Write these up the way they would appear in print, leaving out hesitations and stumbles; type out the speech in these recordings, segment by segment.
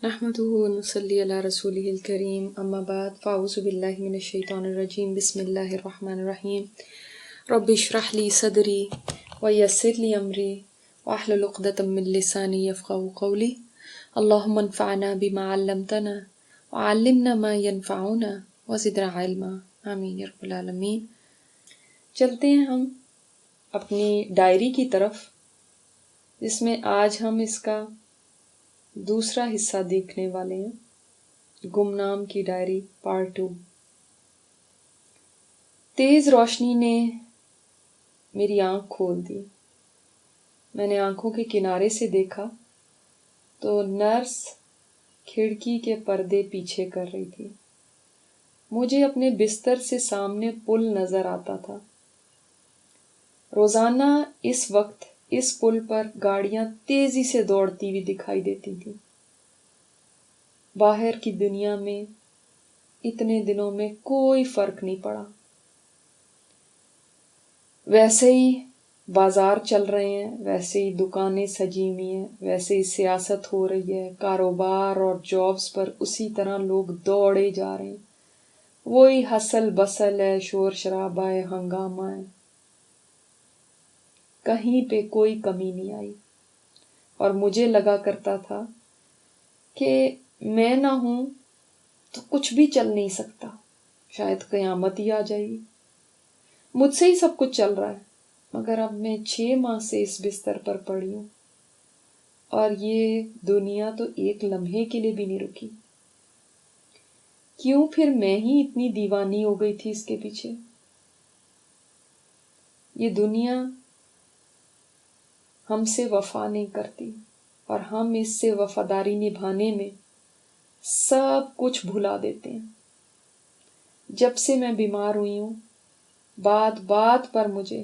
نحمده ونصلي على رسوله الكريم اما بعد فاعوذ بالله من الشيطان الرجيم بسم الله الرحمن الرحيم رب اشرح لي صدري ويسر لي امري واحلل عقدة من لساني يفقهوا قولي اللهم انفعنا بما علمتنا وعلمنا ما ينفعنا وزدنا علما آمین یا رب العالمین۔ چلتے ہیں ہم اپنی ڈائری کی طرف، جس میں آج ہم اس کا دوسرا حصہ دیکھنے والے ہیں، گمنام کی ڈائری پارٹ 2۔ تیز روشنی نے میری آنکھ کھول دی۔ میں نے آنکھوں کے کنارے سے دیکھا تو نرس کھڑکی کے پردے پیچھے کر رہی تھی۔ مجھے اپنے بستر سے سامنے پل نظر آتا تھا۔ روزانہ اس وقت اس پل پر گاڑیاں تیزی سے دوڑتی ہوئی دکھائی دیتی تھیں۔ باہر کی دنیا میں اتنے دنوں میں کوئی فرق نہیں پڑا۔ ویسے ہی بازار چل رہے ہیں، ویسے ہی دکانیں سجی ہوئی ہیں، ویسے ہی سیاست ہو رہی ہے، کاروبار اور جابز پر اسی طرح لوگ دوڑے جا رہے ہیں، وہی ہسل بسل ہے، شور شرابہ ہے، ہنگامہ ہے، کہیں پہ کوئی کمی نہیں آئی۔ اور مجھے لگا کرتا تھا کہ میں نہ ہوں تو کچھ بھی چل نہیں سکتا، شاید قیامت ہی آ جائے گی، مجھ سے ہی سب کچھ چل رہا ہے۔ مگر اب میں 6 ماہ سے اس بستر پر پڑی ہوں اور یہ دنیا تو ایک لمحے کے لیے بھی نہیں رکی۔ کیوں پھر میں ہی اتنی دیوانی ہو گئی تھی اس کے پیچھے؟ یہ دنیا ہم سے وفا نہیں کرتی اور ہم اس سے وفاداری نبھانے میں سب کچھ بھلا دیتے ہیں۔ جب سے میں بیمار ہوئی ہوں، بات بات پر مجھے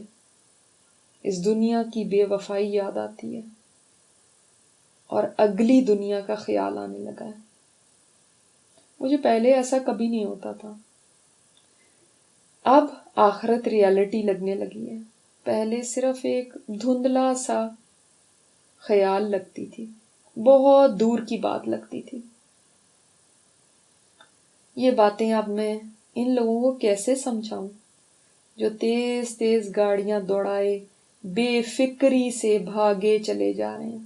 اس دنیا کی بے وفائی یاد آتی ہے اور اگلی دنیا کا خیال آنے لگا ہے۔ مجھے پہلے ایسا کبھی نہیں ہوتا تھا، اب آخرت ریالٹی لگنے لگی ہے۔ پہلے صرف ایک دھندلا سا خیال لگتی تھی، بہت دور کی بات لگتی تھی۔ یہ باتیں اب میں ان لوگوں کو کیسے سمجھاؤں جو تیز تیز گاڑیاں دوڑائے بے فکری سے بھاگے چلے جا رہے ہیں؟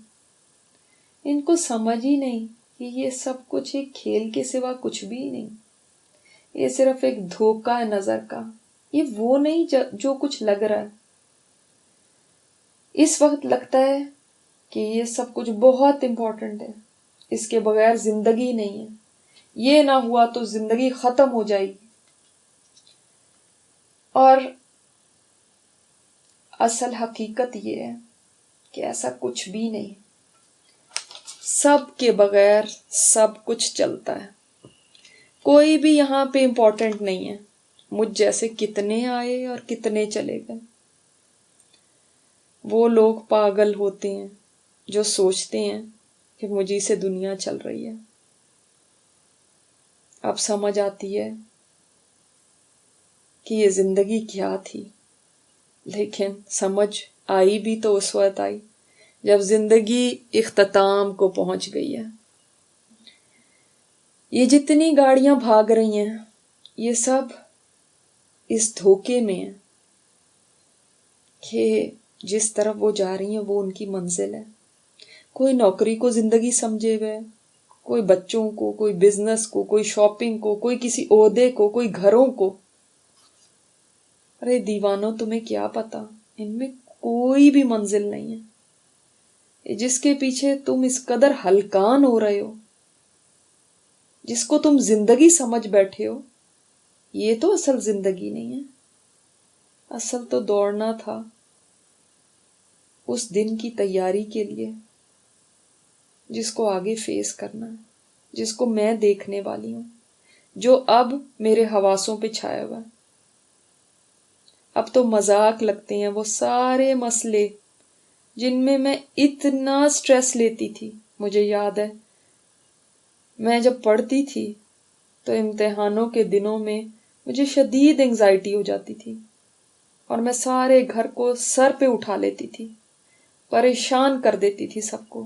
ان کو سمجھ ہی نہیں کہ یہ سب کچھ ایک کھیل کے سوا کچھ بھی نہیں، یہ صرف ایک دھوکہ ہے نظر کا، یہ وہ نہیں جو کچھ لگ رہا ہے۔ اس وقت لگتا ہے کہ یہ سب کچھ بہت امپورٹنٹ ہے، اس کے بغیر زندگی نہیں ہے، یہ نہ ہوا تو زندگی ختم ہو جائے گی۔ اور اصل حقیقت یہ ہے کہ ایسا کچھ بھی نہیں، سب کے بغیر سب کچھ چلتا ہے، کوئی بھی یہاں پہ امپورٹنٹ نہیں ہے۔ مجھ جیسے کتنے آئے اور کتنے چلے گئے۔ وہ لوگ پاگل ہوتے ہیں جو سوچتے ہیں کہ مجھے سے دنیا چل رہی ہے۔ اب سمجھ آتی ہے کہ یہ زندگی کیا تھی، لیکن سمجھ آئی بھی تو اس وقت آئی جب زندگی اختتام کو پہنچ گئی ہے۔ یہ جتنی گاڑیاں بھاگ رہی ہیں، یہ سب اس دھوکے میں ہیں کہ جس طرف وہ جا رہی ہیں وہ ان کی منزل ہے۔ کوئی نوکری کو زندگی سمجھے ہوئے، کوئی بچوں کو، کوئی بزنس کو، کوئی شاپنگ کو، کوئی کسی عہدے کو، کوئی گھروں کو۔ ارے دیوانوں، تمہیں کیا پتا، ان میں کوئی بھی منزل نہیں ہے۔ جس کے پیچھے تم اس قدر ہلکان ہو رہے ہو، جس کو تم زندگی سمجھ بیٹھے ہو، یہ تو اصل زندگی نہیں ہے۔ اصل تو دوڑنا تھا اس دن کی تیاری کے لیے جس کو آگے فیس کرنا ہے، جس کو میں دیکھنے والی ہوں، جو اب میرے حواسوں پہ چھایا ہوا ہے۔ اب تو مذاق لگتے ہیں وہ سارے مسئلے جن میں میں اتنا سٹریس لیتی تھی۔ مجھے یاد ہے میں جب پڑھتی تھی تو امتحانوں کے دنوں میں مجھے شدید انگزائٹی ہو جاتی تھی اور میں سارے گھر کو سر پہ اٹھا لیتی تھی، پریشان کر دیتی تھی سب کو،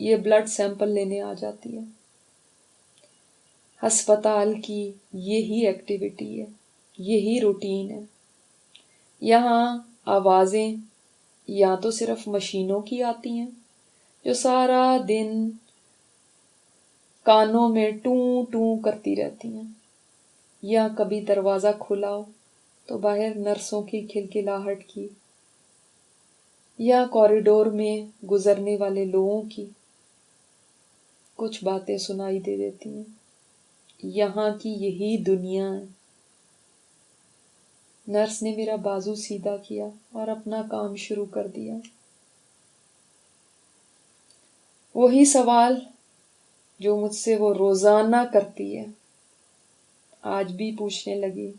یہ بلڈ سیمپل لینے آ جاتی ہے۔ ہسپتال کی یہی ایکٹیویٹی ہے، یہی روٹین ہے۔ یہاں آوازیں یا تو صرف مشینوں کی آتی ہیں جو سارا دن کانوں میں ٹوں ٹوں کرتی رہتی ہیں، یا کبھی دروازہ کھلا ہو تو باہر نرسوں کی کھلکھلاہٹ کی، یا کوریڈور میں گزرنے والے لوگوں کی کچھ باتیں سنائی دے دیتی ہیں۔ یہاں کی یہی دنیا ہے۔ نرس نے میرا بازو سیدھا کیا اور اپنا کام شروع کر دیا۔ وہی سوال جو مجھ سے وہ روزانہ کرتی ہے، آج بھی پوچھنے لگی،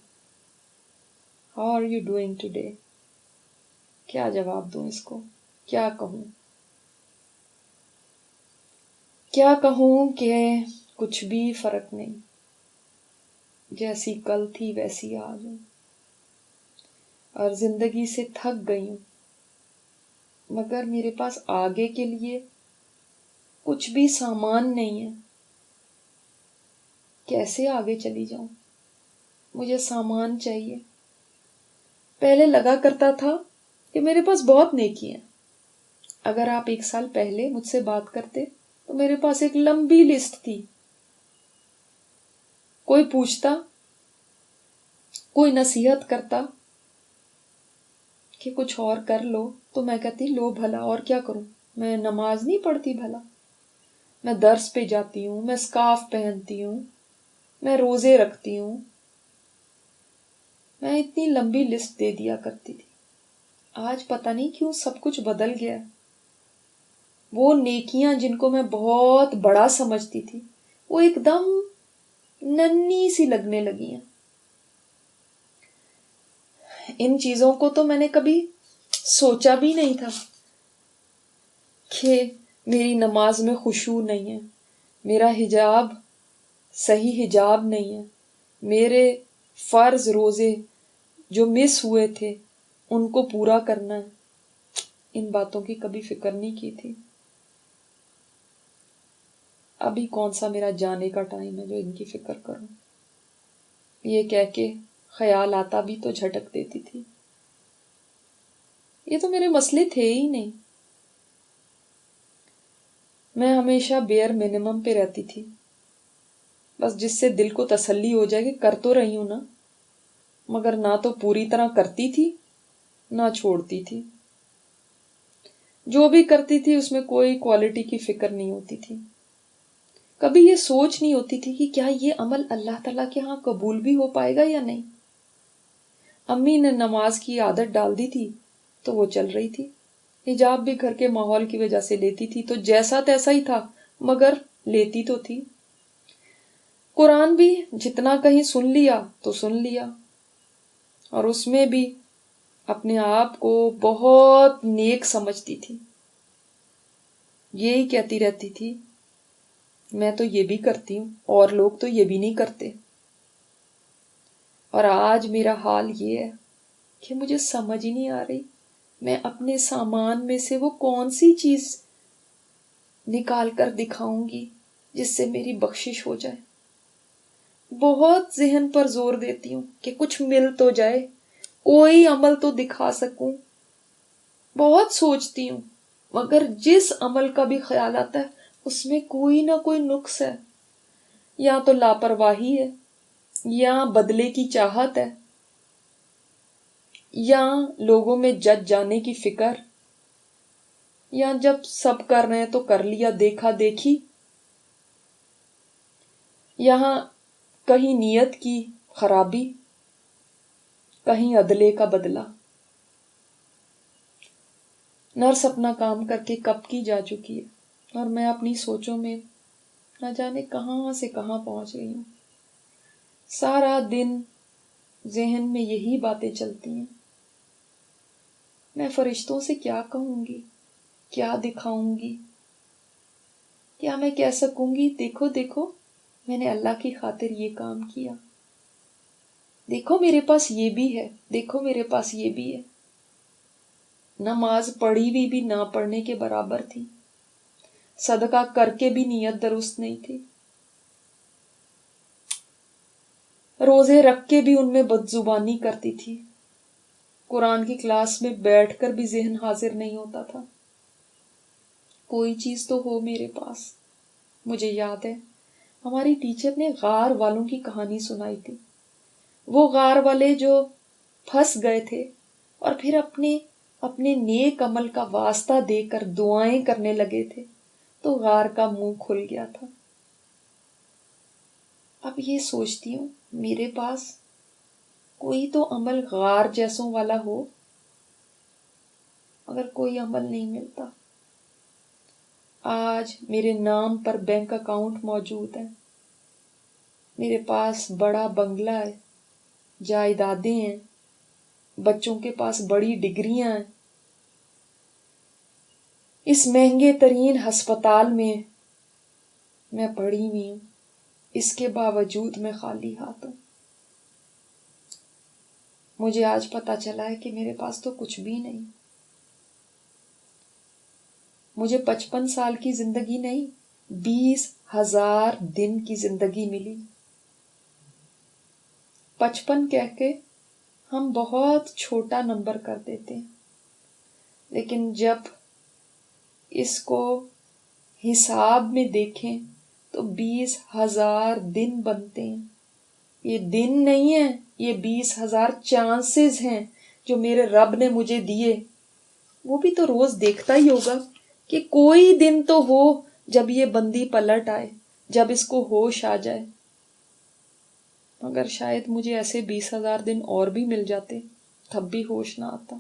How are you doing today؟ کیا جواب دوں اس کو؟ کیا کہوں؟ کیا کہوں کہ کچھ بھی فرق نہیں، جیسی کل تھی ویسی آج ہوں، اور زندگی سے تھک گئی ہوں، مگر میرے پاس آگے کے لیے کچھ بھی سامان نہیں ہے۔ کیسے آگے چلی جاؤں؟ مجھے سامان چاہیے۔ پہلے لگا کرتا تھا کہ میرے پاس بہت نیکی ہیں۔ اگر آپ 1 سال پہلے مجھ سے بات کرتے تو میرے پاس ایک لمبی لسٹ تھی۔ کوئی پوچھتا، کوئی نصیحت کرتا کہ کچھ اور کر لو تو میں کہتی لو بھلا، اور کیا کروں؟ میں نماز نہیں پڑھتی بھلا، میں درس پہ جاتی ہوں، میں اسکارف پہنتی ہوں، میں روزے رکھتی ہوں۔ میں اتنی لمبی لسٹ دے دیا کرتی تھی۔ آج پتہ نہیں کیوں سب کچھ بدل گیا۔ وہ نیکیاں جن کو میں بہت بڑا سمجھتی تھی وہ ایک دم ننھی سی لگنے لگی ہیں۔ ان چیزوں کو تو میں نے کبھی سوچا بھی نہیں تھا کہ میری نماز میں خشوع نہیں ہے، میرا حجاب صحیح حجاب نہیں ہے، میرے فرض روزے جو مس ہوئے تھے ان کو پورا کرنا ہے۔ ان باتوں کی کبھی فکر نہیں کی تھی۔ ابھی کون سا میرا جانے کا ٹائم ہے جو ان کی فکر کروں؟ یہ کہہ کے خیال آتا بھی تو جھٹک دیتی تھی۔ یہ تو میرے مسئلے تھے ہی نہیں۔ میں ہمیشہ بیئر منیمم پہ رہتی تھی، بس جس سے دل کو تسلی ہو جائے کہ کر تو رہی ہوں نا، مگر نہ تو پوری طرح کرتی تھی نہ چھوڑتی تھی۔ جو بھی کرتی تھی اس میں کوئی کوالٹی کی فکر نہیں ہوتی تھی۔ کبھی یہ سوچ نہیں ہوتی تھی کہ کیا یہ عمل اللہ تعالیٰ کے ہاں قبول بھی ہو پائے گا یا نہیں۔ امی نے نماز کی عادت ڈال دی تھی تو وہ چل رہی تھی۔ حجاب بھی گھر کے ماحول کی وجہ سے لیتی تھی تو جیسا تیسا ہی تھا، مگر لیتی تو تھی۔ قرآن بھی جتنا کہیں سن لیا تو سن لیا، اور اس میں بھی اپنے آپ کو بہت نیک سمجھتی تھی۔ یہی کہتی رہتی تھی میں تو یہ بھی کرتی ہوں اور لوگ تو یہ بھی نہیں کرتے۔ اور آج میرا حال یہ ہے کہ مجھے سمجھ ہی نہیں آ رہی میں اپنے سامان میں سے وہ کون سی چیز نکال کر دکھاؤں گی جس سے میری بخشش ہو جائے۔ بہت ذہن پر زور دیتی ہوں کہ کچھ مل تو جائے، کوئی عمل تو دکھا سکوں۔ بہت سوچتی ہوں، مگر جس عمل کا بھی خیال آتا ہے اس میں کوئی نہ کوئی نقص ہے، یا تو لاپرواہی ہے، یا بدلے کی چاہت ہے، یا لوگوں میں جج جانے کی فکر، یا جب سب کر رہے ہیں تو کر لیا دیکھا دیکھی، یہاں کہیں نیت کی خرابی، کہیں عدلے کا بدلہ۔ نرس اپنا کام کر کے کب کی جا چکی ہے اور میں اپنی سوچوں میں نہ جانے کہاں سے کہاں پہنچ گئی ہوں۔ سارا دن ذہن میں یہی باتیں چلتی ہیں، میں فرشتوں سے کیا کہوں گی، کیا دکھاؤں گی؟ کیا میں کہہ سکوں گی دیکھو دیکھو میں نے اللہ کی خاطر یہ کام کیا، دیکھو میرے پاس یہ بھی ہے، دیکھو میرے پاس یہ بھی ہے۔ نماز پڑھی بھی نہ پڑھنے کے برابر تھی، صدقہ کر کے بھی نیت درست نہیں تھی، روزے رکھ کے بھی ان میں بدزبانی کرتی تھی، قرآن کی کلاس میں بیٹھ کر بھی ذہن حاضر نہیں ہوتا تھا۔ کوئی چیز تو ہو میرے پاس۔ مجھے یاد ہے ہماری ٹیچر نے غار والوں کی کہانی سنائی تھی، وہ غار والے جو پھنس گئے تھے اور پھر اپنے نیک عمل کا واسطہ دے کر دعائیں کرنے لگے تھے تو غار کا منہ کھل گیا تھا۔ اب یہ سوچتی ہوں میرے پاس کوئی تو عمل غار جیسوں والا ہو، مگر کوئی عمل نہیں ملتا۔ آج میرے نام پر بینک اکاؤنٹ موجود ہے، میرے پاس بڑا بنگلہ ہے، جائیدادیں ہیں، بچوں کے پاس بڑی ڈگریاں ہیں، اس مہنگے ترین ہسپتال میں پڑھی ہوئی ہوں، اس کے باوجود میں خالی ہاتھ ہوں۔ مجھے آج پتا چلا ہے کہ میرے پاس تو کچھ بھی نہیں۔ مجھے 55 سال کی زندگی نہیں، 20,000 دن کی زندگی ملی۔ 55 کہہ کے ہم بہت چھوٹا نمبر کر دیتے ہیں، لیکن جب اس کو حساب میں دیکھیں تو 20,000 دن بنتے ہیں۔ یہ دن نہیں ہے، یہ 20,000 چانسز ہیں جو میرے رب نے مجھے دیے۔ وہ بھی تو روز دیکھتا ہی ہوگا کہ کوئی دن تو ہو جب یہ بندی پلٹ آئے، جب اس کو ہوش آ جائے۔ مگر شاید مجھے ایسے 20,000 دن اور بھی مل جاتے، تب بھی ہوش نہ آتا۔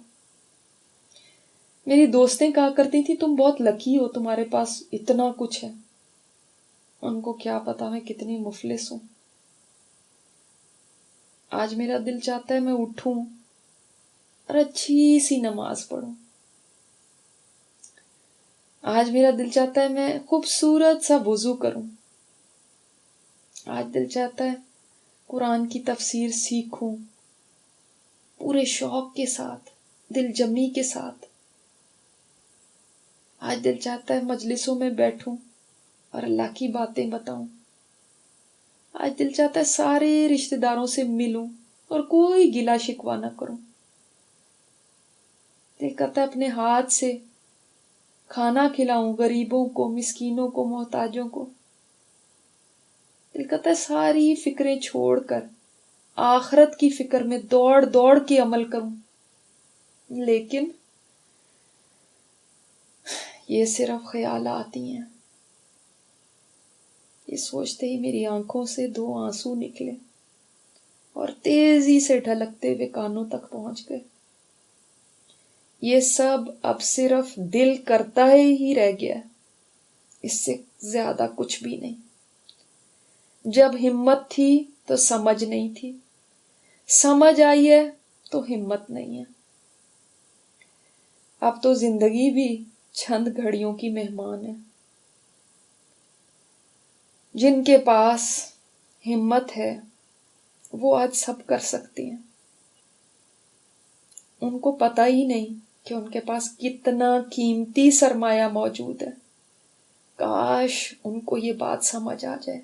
میری دوستیں کہا کرتی تھی تم بہت لکی ہو، تمہارے پاس اتنا کچھ ہے۔ ان کو کیا پتا میں کتنی مفلس ہوں۔ آج میرا دل چاہتا ہے میں اٹھوں اور اچھی سی نماز پڑھوں۔ آج میرا دل چاہتا ہے میں خوبصورت سا وضو کروں۔ آج دل چاہتا ہے قرآن کی تفسیر سیکھوں، پورے شوق کے ساتھ، دل جمی کے ساتھ۔ آج دل چاہتا ہے مجلسوں میں بیٹھوں اور اللہ کی باتیں بتاؤں۔ آج دل چاہتا ہے سارے رشتہ داروں سے ملوں اور کوئی گلہ شکوہ نہ کروں۔ دل کرتا ہے اپنے ہاتھ سے کھانا کھلاؤں غریبوں کو، مسکینوں کو، محتاجوں کو۔ دل کرتا ہے ساری فکریں چھوڑ کر آخرت کی فکر میں دوڑ دوڑ کے عمل کروں، لیکن یہ صرف خیالات ہی ہیں۔ یہ سوچتے ہی میری آنکھوں سے 2 آنسو نکلے اور تیزی سے ڈھلکتے ہوئے کانوں تک پہنچ گئے۔ یہ سب اب صرف دل کرتا ہی رہ گیا، اس سے زیادہ کچھ بھی نہیں۔ جب ہمت تھی تو سمجھ نہیں تھی، سمجھ آئی ہے تو ہمت نہیں ہے۔ اب تو زندگی بھی چند گھڑیوں کی مہمان ہے۔ جن کے پاس ہمت ہے وہ آج سب کر سکتے ہیں۔ ان کو پتہ ہی نہیں کہ ان کے پاس کتنا قیمتی سرمایہ موجود ہے۔ کاش ان کو یہ بات سمجھ آ جائے۔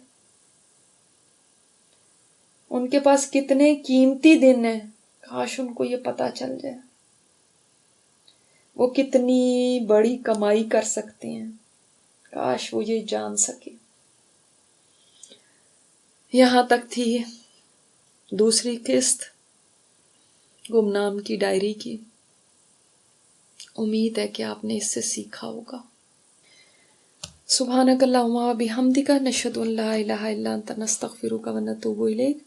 ان کے پاس کتنے قیمتی دن ہیں، کاش ان کو یہ پتہ چل جائے۔ وہ کتنی بڑی کمائی کر سکتے ہیں، کاش وہ یہ جان سکے۔ یہاں تک تھی دوسری قسط گمنام کی ڈائری کی۔ امید ہے کہ آپ نے اس سے سیکھا ہوگا۔ سبحانک اللہم و بحمدک، نشہد ان لا الہ الا انت، نستغفرک و نتوب الیک۔